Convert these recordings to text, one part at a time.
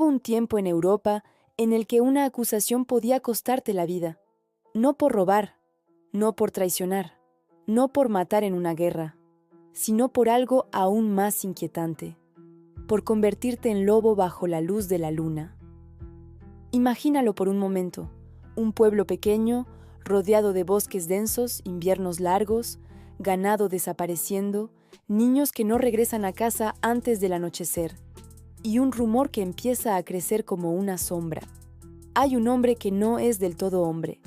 Hubo un tiempo en Europa en el que una acusación podía costarte la vida, no por robar, no por traicionar, no por matar en una guerra, sino por algo aún más inquietante, por convertirte en lobo bajo la luz de la luna. Imagínalo por un momento, un pueblo pequeño, rodeado de bosques densos, inviernos largos, ganado desapareciendo, niños que no regresan a casa antes del anochecer, y un rumor que empieza a crecer como una sombra. Hay un hombre que no es del todo hombre.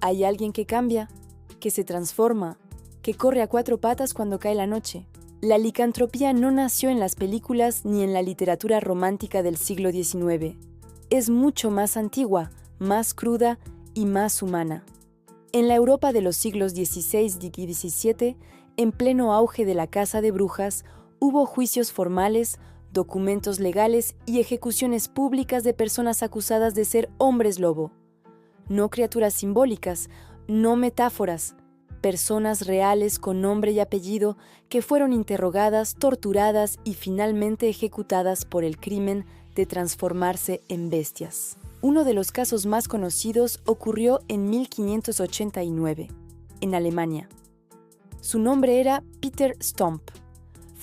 Hay alguien que cambia, que se transforma, que corre a cuatro patas cuando cae la noche. La licantropía no nació en las películas ni en la literatura romántica del siglo XIX. Es mucho más antigua, más cruda y más humana. En la Europa de los siglos XVI y XVII, en pleno auge de la caza de brujas, hubo juicios formales, documentos legales y ejecuciones públicas de personas acusadas de ser hombres lobo. No criaturas simbólicas, no metáforas, personas reales con nombre y apellido que fueron interrogadas, torturadas y finalmente ejecutadas por el crimen de transformarse en bestias. Uno de los casos más conocidos ocurrió en 1589, en Alemania. Su nombre era Peter Stump.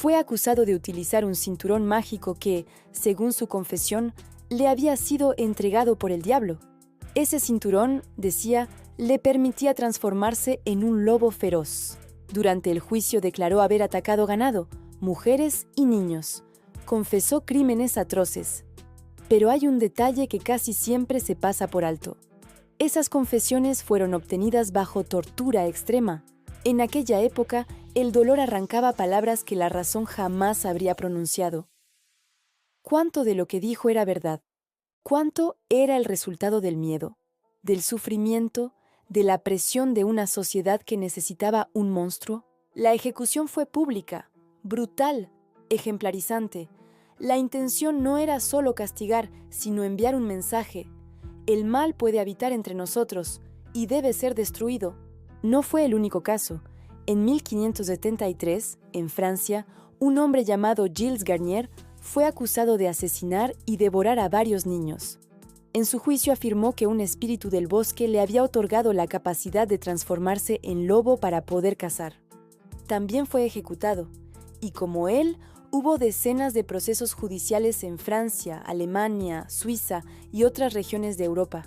Fue acusado de utilizar un cinturón mágico que, según su confesión, le había sido entregado por el diablo. Ese cinturón, decía, le permitía transformarse en un lobo feroz. Durante el juicio declaró haber atacado ganado, mujeres y niños. Confesó crímenes atroces. Pero hay un detalle que casi siempre se pasa por alto. Esas confesiones fueron obtenidas bajo tortura extrema. En aquella época, el dolor arrancaba palabras que la razón jamás habría pronunciado. ¿Cuánto de lo que dijo era verdad? ¿Cuánto era el resultado del miedo, del sufrimiento, de la presión de una sociedad que necesitaba un monstruo? La ejecución fue pública, brutal, ejemplarizante. La intención no era solo castigar, sino enviar un mensaje. El mal puede habitar entre nosotros y debe ser destruido. No fue el único caso. En 1573, en Francia, un hombre llamado Gilles Garnier fue acusado de asesinar y devorar a varios niños. En su juicio afirmó que un espíritu del bosque le había otorgado la capacidad de transformarse en lobo para poder cazar. También fue ejecutado, y como él, hubo decenas de procesos judiciales en Francia, Alemania, Suiza y otras regiones de Europa.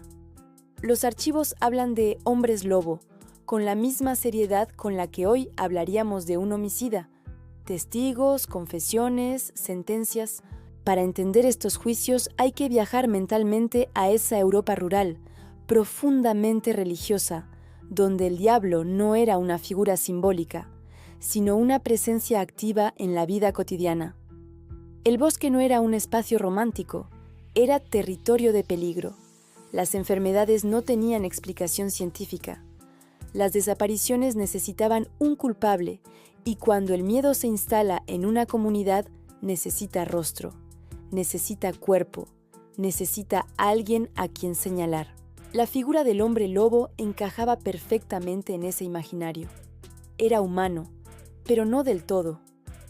Los archivos hablan de hombres lobo, con la misma seriedad con la que hoy hablaríamos de un homicida. Testigos, confesiones, sentencias. Para entender estos juicios hay que viajar mentalmente a esa Europa rural, profundamente religiosa, donde el diablo no era una figura simbólica, sino una presencia activa en la vida cotidiana. El bosque no era un espacio romántico, era territorio de peligro. Las enfermedades no tenían explicación científica. Las desapariciones necesitaban un culpable, y cuando el miedo se instala en una comunidad, necesita rostro, necesita cuerpo, necesita alguien a quien señalar. La figura del hombre lobo encajaba perfectamente en ese imaginario. Era humano, pero no del todo.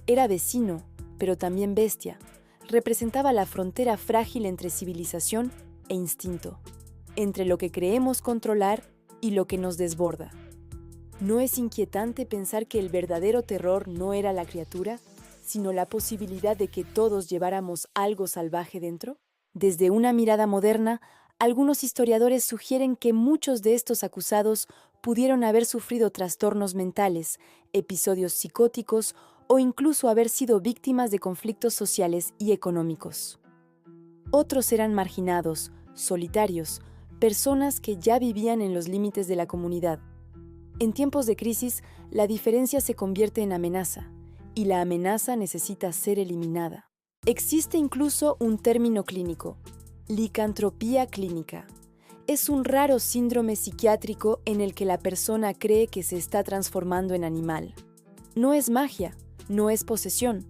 Era vecino, pero también bestia. Representaba la frontera frágil entre civilización e instinto, entre lo que creemos controlar y lo que nos desborda. ¿No es inquietante pensar que el verdadero terror no era la criatura, sino la posibilidad de que todos lleváramos algo salvaje dentro? Desde una mirada moderna, algunos historiadores sugieren que muchos de estos acusados pudieron haber sufrido trastornos mentales, episodios psicóticos o incluso haber sido víctimas de conflictos sociales y económicos. Otros eran marginados, solitarios, personas que ya vivían en los límites de la comunidad. En tiempos de crisis, la diferencia se convierte en amenaza, y la amenaza necesita ser eliminada. Existe incluso un término clínico, licantropía clínica. Es un raro síndrome psiquiátrico en el que la persona cree que se está transformando en animal. No es magia, no es posesión.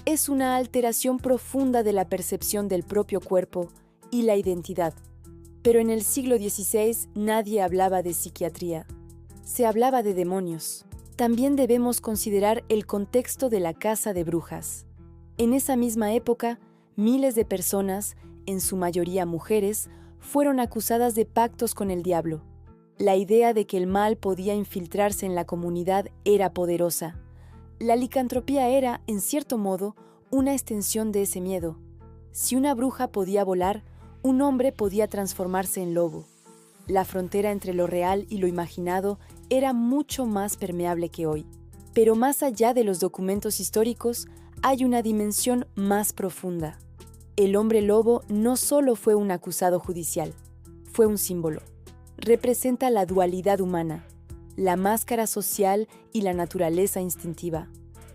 Es una alteración profunda de la percepción del propio cuerpo y la identidad. Pero en el siglo XVI nadie hablaba de psiquiatría. Se hablaba de demonios. También debemos considerar el contexto de la caza de brujas. En esa misma época, miles de personas, en su mayoría mujeres, fueron acusadas de pactos con el diablo. La idea de que el mal podía infiltrarse en la comunidad era poderosa. La licantropía era, en cierto modo, una extensión de ese miedo. Si una bruja podía volar, un hombre podía transformarse en lobo. La frontera entre lo real y lo imaginado era mucho más permeable que hoy. Pero más allá de los documentos históricos, hay una dimensión más profunda. El hombre lobo no solo fue un acusado judicial, fue un símbolo. Representa la dualidad humana, la máscara social y la naturaleza instintiva,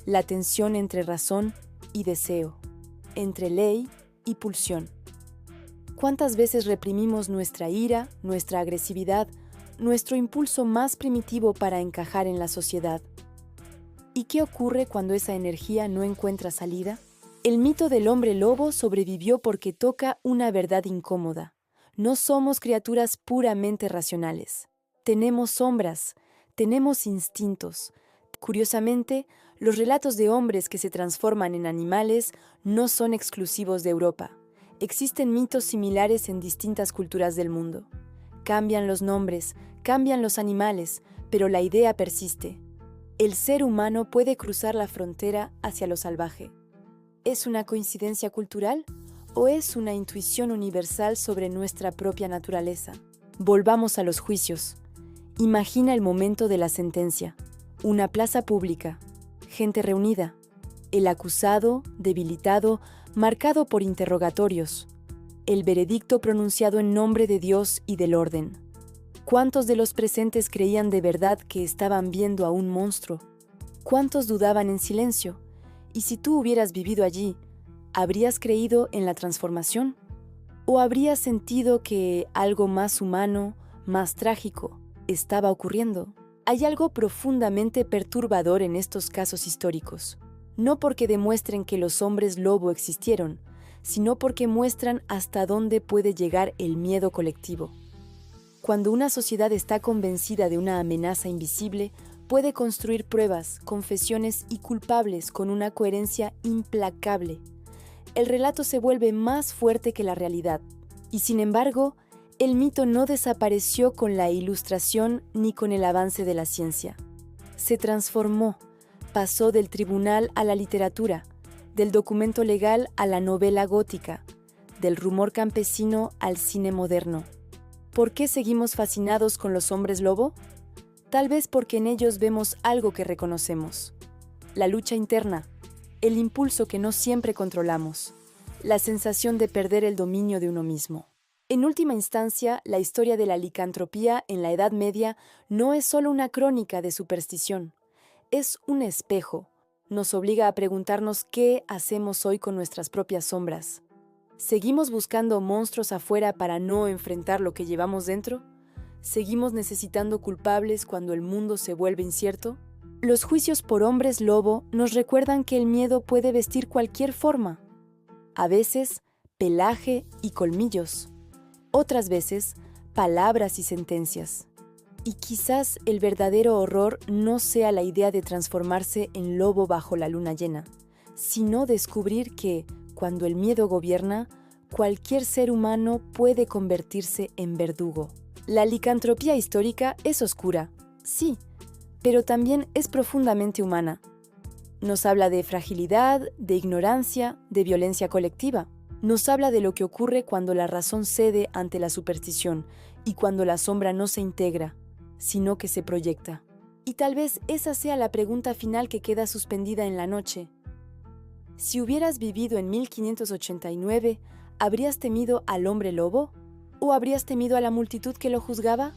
la tensión entre razón y deseo, entre ley y pulsión. ¿Cuántas veces reprimimos nuestra ira, nuestra agresividad, nuestro impulso más primitivo para encajar en la sociedad? ¿Y qué ocurre cuando esa energía no encuentra salida? El mito del hombre lobo sobrevivió porque toca una verdad incómoda. No somos criaturas puramente racionales. Tenemos sombras, tenemos instintos. Curiosamente, los relatos de hombres que se transforman en animales no son exclusivos de Europa. Existen mitos similares en distintas culturas del mundo. Cambian los nombres, cambian los animales, pero la idea persiste. El ser humano puede cruzar la frontera hacia lo salvaje. ¿Es una coincidencia cultural o es una intuición universal sobre nuestra propia naturaleza? Volvamos a los juicios. Imagina el momento de la sentencia. Una plaza pública, gente reunida, el acusado, debilitado, marcado por interrogatorios, el veredicto pronunciado en nombre de Dios y del orden. ¿Cuántos de los presentes creían de verdad que estaban viendo a un monstruo? ¿Cuántos dudaban en silencio? Y si tú hubieras vivido allí, ¿habrías creído en la transformación? ¿O habrías sentido que algo más humano, más trágico, estaba ocurriendo? Hay algo profundamente perturbador en estos casos históricos. No porque demuestren que los hombres lobo existieron, sino porque muestran hasta dónde puede llegar el miedo colectivo. Cuando una sociedad está convencida de una amenaza invisible, puede construir pruebas, confesiones y culpables con una coherencia implacable. El relato se vuelve más fuerte que la realidad. Y sin embargo, el mito no desapareció con la ilustración ni con el avance de la ciencia. Se transformó, pasó del tribunal a la literatura, del documento legal a la novela gótica, del rumor campesino al cine moderno. ¿Por qué seguimos fascinados con los hombres lobo? Tal vez porque en ellos vemos algo que reconocemos. La lucha interna, el impulso que no siempre controlamos, la sensación de perder el dominio de uno mismo. En última instancia, la historia de la licantropía en la Edad Media no es solo una crónica de superstición, es un espejo. Nos obliga a preguntarnos qué hacemos hoy con nuestras propias sombras. ¿Seguimos buscando monstruos afuera para no enfrentar lo que llevamos dentro? ¿Seguimos necesitando culpables cuando el mundo se vuelve incierto? Los juicios por hombres lobo nos recuerdan que el miedo puede vestir cualquier forma. A veces, pelaje y colmillos. Otras veces, palabras y sentencias. Y quizás el verdadero horror no sea la idea de transformarse en lobo bajo la luna llena, sino descubrir que, cuando el miedo gobierna, cualquier ser humano puede convertirse en verdugo. La licantropía histórica es oscura, sí, pero también es profundamente humana. Nos habla de fragilidad, de ignorancia, de violencia colectiva. Nos habla de lo que ocurre cuando la razón cede ante la superstición y cuando la sombra no se integra, sino que se proyecta. Y tal vez esa sea la pregunta final que queda suspendida en la noche. Si hubieras vivido en 1589, ¿habrías temido al hombre lobo? ¿O habrías temido a la multitud que lo juzgaba?